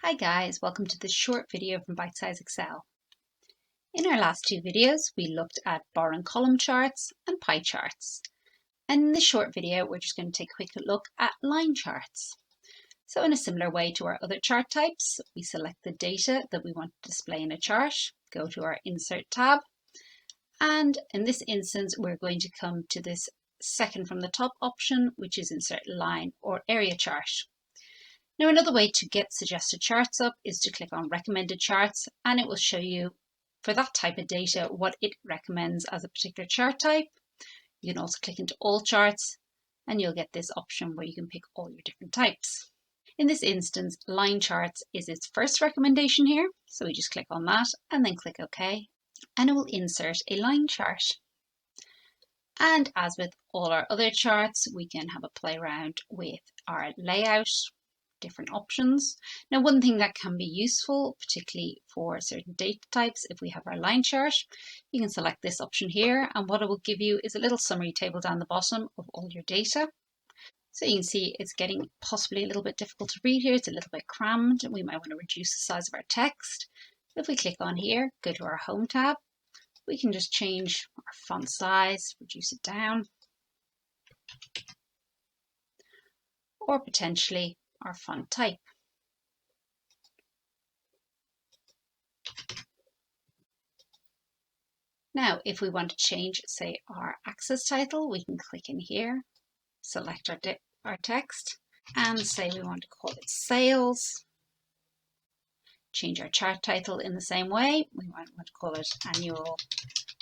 Hi guys, welcome to this short video from Bite Size Excel. In our last two videos, we looked at bar and column charts and pie charts. And in this short video, we're just going to take a quick look at line charts. So in a similar way to our other chart types, we select the data that we want to display in a chart, go to our Insert tab, and in this instance, we're going to come to this second from the top option, which is Insert Line or Area Chart. Now, another way to get suggested charts up is to click on recommended charts, and it will show you for that type of data what it recommends as a particular chart type. You can also click into all charts and you'll get this option where you can pick all your different types. In this instance, line charts is its first recommendation here. So we just click on that and then click OK, and it will insert a line chart. And as with all our other charts, we can have a play around with our layout, different options. Now, one thing that can be useful, particularly for certain data types, if we have our line chart, you can select this option here, and what it will give you is a little summary table down the bottom of all your data. So you can see it's getting possibly a little bit difficult to read here. It's a little bit crammed. We might want to reduce the size of our text. If we click on here, go to our Home tab, we can just change our font size, reduce it down, or potentially our font type. Now, if we want to change, say, our axis title, we can click in here, select our text, and say we want to call it Sales. Change our chart title in the same way. We might want to call it Annual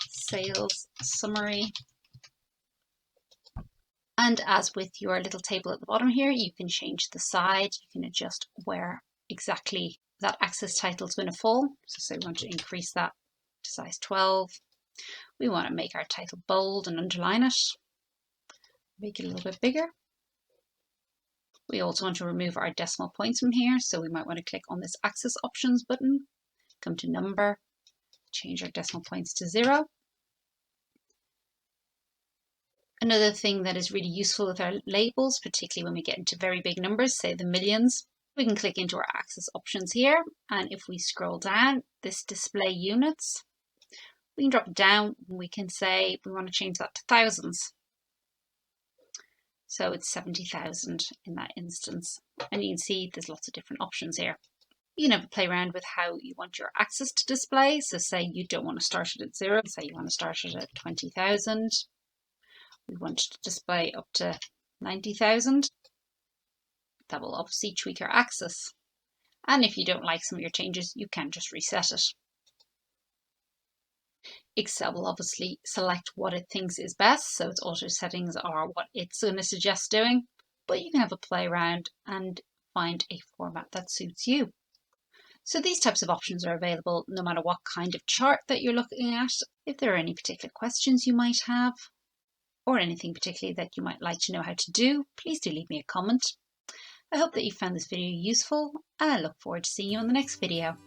Sales Summary. And as with your little table at the bottom here, you can change the side. You can adjust where exactly that axis title is going to fall. So say we want to increase that to size 12. We want to make our title bold and underline it. Make it a little bit bigger. We also want to remove our decimal points from here. So we might want to click on this Axis Options button, come to Number, change our decimal points to 0. Another thing that is really useful with our labels, particularly when we get into very big numbers, say the millions, we can click into our Axis Options here. And if we scroll down, this Display Units, we can drop it down and we can say we want to change that to thousands. So it's 70,000 in that instance. And you can see there's lots of different options here. You can have a play around with how you want your axis to display. So say you don't want to start it at 0, say you want to start it at 20,000. We want to display up to 90,000. That will obviously tweak our axis. And if you don't like some of your changes, you can just reset it. Excel will obviously select what it thinks is best, so its auto settings are what it's going to suggest doing, but you can have a play around and find a format that suits you. So these types of options are available no matter what kind of chart that you're looking at. If there are any particular questions you might have, or anything particularly that you might like to know how to do, please do leave me a comment. I hope that you found this video useful, and I look forward to seeing you on the next video.